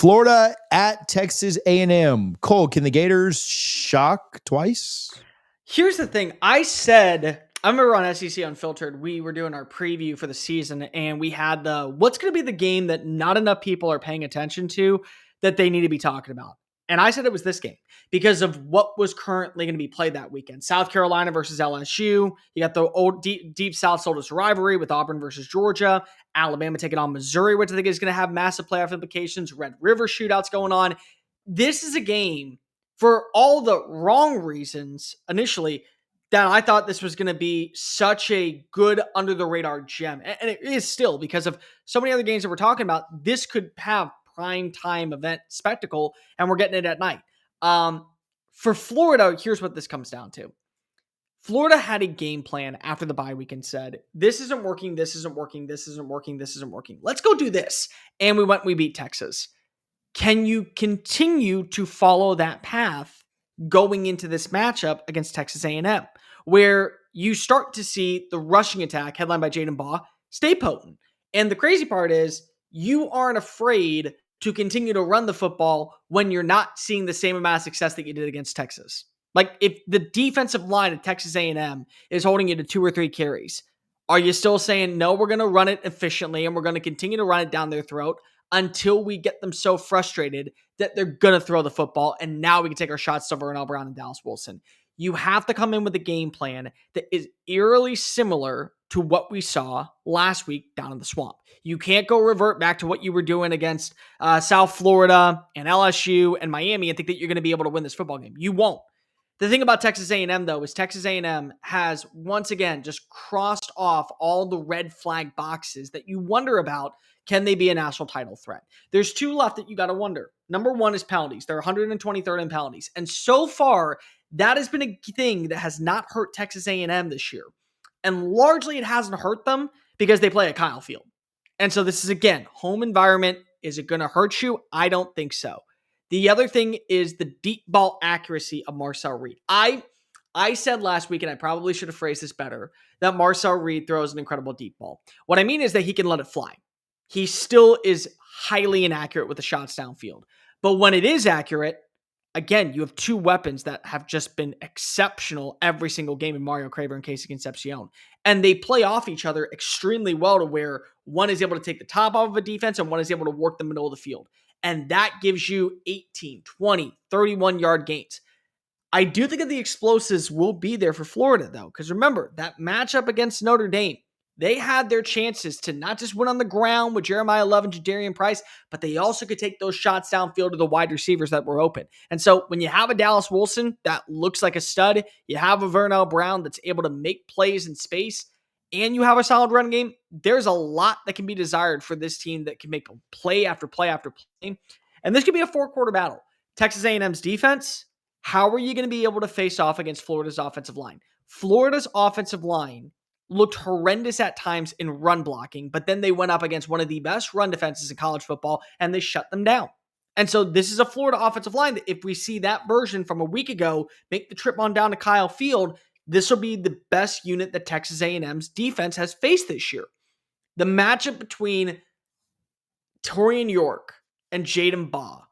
Florida at Texas A&M. Cole, can the Gators shock twice? Here's the thing. I remember on SEC Unfiltered, we were doing our preview for the season, and we had what's going to be the game that not enough people are paying attention to that they need to be talking about. And I said it was this game because of what was currently going to be played that weekend. South Carolina versus LSU. You got the old deep South oldest rivalry with Auburn versus Georgia. Alabama taking on Missouri, which I think is going to have massive playoff implications. Red River shootouts going on. This is a game for all the wrong reasons initially that I thought this was going to be such a good under the radar gem. And it is still because of so many other games that we're talking about. This could have prime time event spectacle, and we're getting it at night. For Florida, here's what this comes down to. Florida had a game plan after the bye week and said, this isn't working, this isn't working, this isn't working, this isn't working. Let's go do this. And we beat Texas. Can you continue to follow that path going into this matchup against Texas A&M, where you start to see the rushing attack headlined by Jaden Baugh stay potent? And the crazy part is you aren't afraid to continue to run the football when you're not seeing the same amount of success that you did against Texas. Like if the defensive line at Texas A&M is holding you to 2 or 3 carries, are you still saying, no, we're going to run it efficiently and we're going to continue to run it down their throat until we get them so frustrated that they're going to throw the football, and now we can take our shots to Vernell Brown and Dallas Wilson? You have to come in with a game plan that is eerily similar to what we saw last week down in the swamp. You can't go revert back to what you were doing against South Florida and LSU and Miami and think that you're going to be able to win this football game. You won't. The thing about Texas A&M, though, is Texas A&M has once again just crossed off all the red flag boxes that you wonder about. Can they be a national title threat? There's 2 left that you got to wonder. Number 1 is penalties. They're 123rd in penalties. And so far, that has been a thing that has not hurt Texas A&M this year. And largely it hasn't hurt them because they play at Kyle Field. And so this is, again, home environment. Is it going to hurt you? I don't think so. The other thing is the deep ball accuracy of Marcel Reed. I said last week, and I probably should have phrased this better, that Marcel Reed throws an incredible deep ball. What I mean is that he can let it fly. He still is highly inaccurate with the shots downfield. But when it is accurate, again, you have 2 weapons that have just been exceptional every single game in Mario Craver and Casey Concepcion. And they play off each other extremely well to where one is able to take the top off of a defense and one is able to work the middle of the field. And that gives you 18, 20, 31-yard gains. I do think that the explosives will be there for Florida, though, because remember, that matchup against Notre Dame, they had their chances to not just win on the ground with Jeremiah Love and Jadarian Price, but they also could take those shots downfield to the wide receivers that were open. And so when you have a Dallas Wilson that looks like a stud, you have a Vernell Brown that's able to make plays in space, and you have a solid run game, there's a lot that can be desired for this team that can make play after play after play. And this could be a 4-quarter battle. Texas A&M's defense, how are you going to be able to face off against Florida's offensive line? Florida's offensive line looked horrendous at times in run blocking, but then they went up against one of the best run defenses in college football, and they shut them down. And so this is a Florida offensive line that if we see that version from a week ago make the trip on down to Kyle Field, this will be the best unit that Texas A&M's defense has faced this year. The matchup between Torian York and Jaden Baugh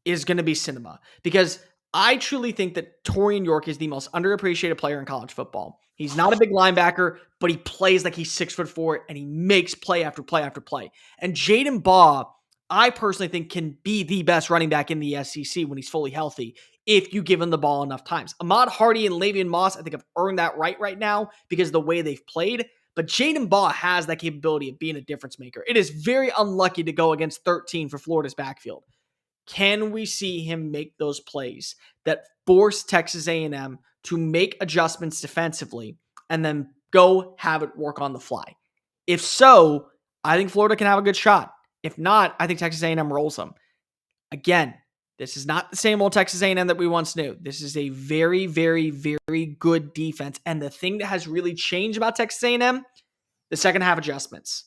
is going to be cinema, because I truly think that Torian York is the most underappreciated player in college football. He's not a big linebacker, but he plays like he's 6'4", and he makes play after play after play. And Jaden Baugh, I personally think, can be the best running back in the SEC when he's fully healthy, if you give him the ball enough times. Ahmad Hardy and Lavian Moss, I think, have earned that right now because of the way they've played. But Jaden Baugh has that capability of being a difference maker. It is very unlucky to go against 13 for Florida's backfield. Can we see him make those plays that force Texas A&M to make adjustments defensively and then go have it work on the fly? If so, I think Florida can have a good shot. If not, I think Texas A&M rolls them. Again, this is not the same old Texas A&M that we once knew. This is a very, very, very good defense. And the thing that has really changed about Texas A&M, the second half adjustments.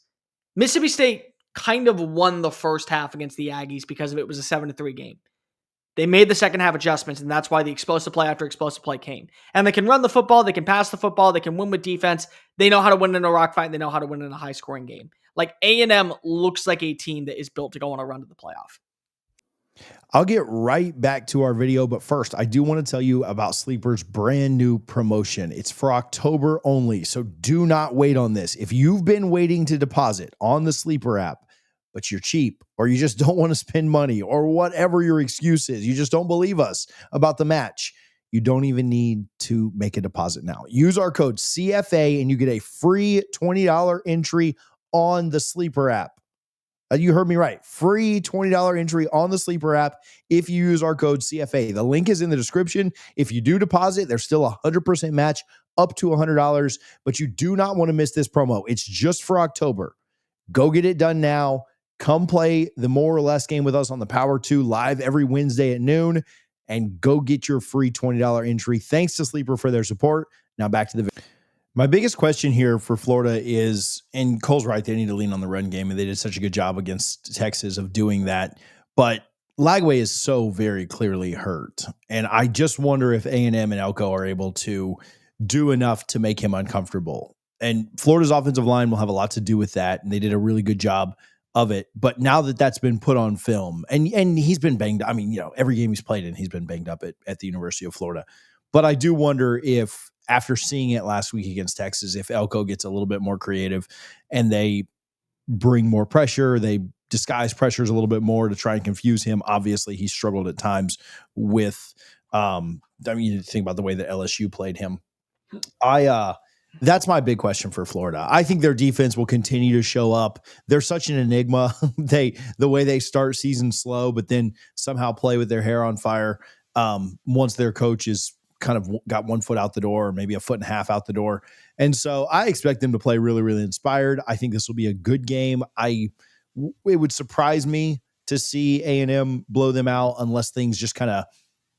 Mississippi State kind of won the first half against the Aggies because of it was a 7-3 game. They made the second half adjustments, and that's why the explosive play after explosive play came. And they can run the football, they can pass the football, they can win with defense. They know how to win in a rock fight, and they know how to win in a high-scoring game. Like, A&M looks like a team that is built to go on a run to the playoff. I'll get right back to our video, but first, I do want to tell you about Sleeper's brand new promotion. It's for October only, so do not wait on this. If you've been waiting to deposit on the Sleeper app, but you're cheap, or you just don't want to spend money, or whatever your excuse is, you just don't believe us about the match, you don't even need to make a deposit now. Use our code CFA and you get a free $20 entry on the Sleeper app. You heard me right. Free $20 entry on the Sleeper app if you use our code CFA. The link is in the description. If you do deposit, there's still a 100% match up to $100, but you do not want to miss this promo. It's just for October. Go get it done now. Come play the More or Less game with us on the Power 2 live every Wednesday at noon, and go get your free $20 entry. Thanks to Sleeper for their support. Now back to the video. My biggest question here for Florida is, and Cole's right, they need to lean on the run game, and they did such a good job against Texas of doing that. But Lagway is so very clearly hurt, and I just wonder if A&M and Elko are able to do enough to make him uncomfortable. And Florida's offensive line will have a lot to do with that, and they did a really good job of it. But now that that's been put on film, and he's been banged, I mean, every game he's played in, he's been banged up at the University of Florida. But I do wonder if, after seeing it last week against Texas, if Elko gets a little bit more creative and they bring more pressure, they disguise pressures a little bit more to try and confuse him. Obviously, he struggled at times with, you think about the way that LSU played him. That's my big question for Florida. I think their defense will continue to show up. They're such an enigma. The way they start season slow, but then somehow play with their hair on fire. Once their coach is kind of got 1 foot out the door, or maybe a foot and a half out the door. And so I expect them to play really, really inspired. I think this will be a good game. It would surprise me to see A&M blow them out unless things just kind of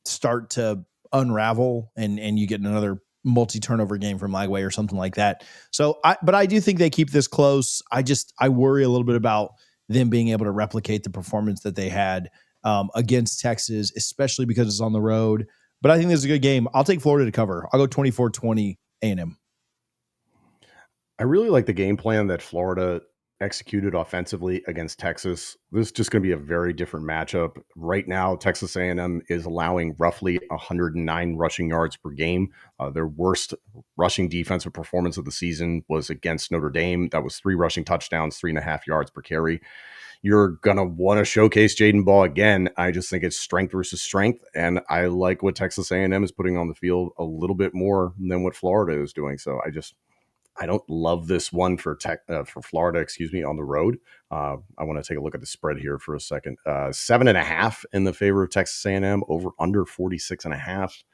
start to unravel and you get another multi-turnover game from Lagway or something like that. But I do think they keep this close. I worry a little bit about them being able to replicate the performance that they had against Texas, especially because it's on the road. But I think this is a good game. I'll take Florida to cover. I'll go 24-20 A&M. I really like the game plan that Florida executed offensively against Texas. This is just going to be a very different matchup. Right now, Texas A&M is allowing roughly 109 rushing yards per game. Their worst rushing defensive performance of the season was against Notre Dame. That was 3 rushing touchdowns, 3.5 yards per carry. You're going to want to showcase Jaden Ball again. I just think it's strength versus strength, and I like what Texas A&M is putting on the field a little bit more than what Florida is doing. So I don't love this one for Florida, on the road. I want to take a look at the spread here for a second. 7.5 in the favor of Texas A&M, over under 46.5.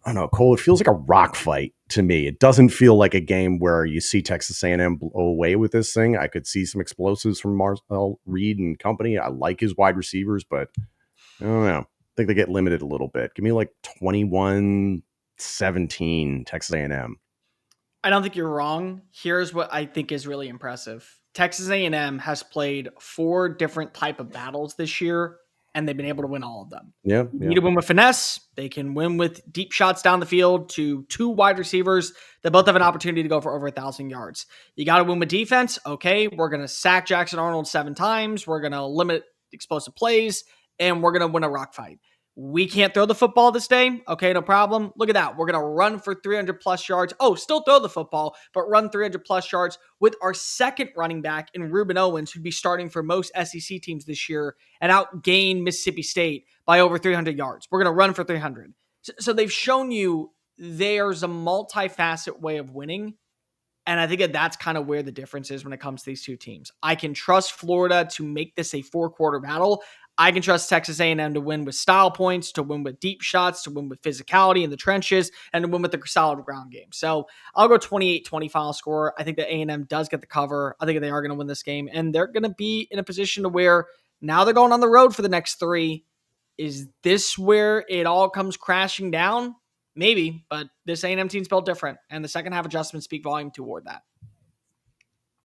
I don't know, Cole, it feels like a rock fight to me. It doesn't feel like a game where you see Texas A&M blow away with this thing. I could see some explosives from Marcel Reed and company. I like his wide receivers, but I don't know. I think they get limited a little bit. Give me like 21-17 Texas A&M. I don't think you're wrong. Here's what I think is really impressive. Texas A&M has played 4 different type of battles this year, and they've been able to win all of them. Yeah. You need to win with finesse. They can win with deep shots down the field to 2 wide receivers that both have an opportunity to go for over 1,000 yards. You got to win with defense. Okay, we're going to sack Jackson Arnold 7 times. We're going to limit explosive plays, and we're going to win a rock fight. We can't throw the football this day. Okay, no problem. Look at that. We're going to run for 300 plus yards. Oh, still throw the football, but run 300 plus yards with our second running back in Ruben Owens, who'd be starting for most SEC teams this year and outgain Mississippi State by over 300 yards. We're going to run for 300. So they've shown you there's a multifaceted way of winning. And I think that's kind of where the difference is when it comes to these 2 teams. I can trust Florida to make this a 4-quarter battle. I can trust Texas A&M to win with style points, to win with deep shots, to win with physicality in the trenches, and to win with the solid ground game. So I'll go 28-20 final score. I think that A&M does get the cover. I think they are going to win this game, and they're going to be in a position to where now they're going on the road for the next 3. Is this where it all comes crashing down? Maybe, but this A&M team's built different, and the second half adjustments speak volume toward that.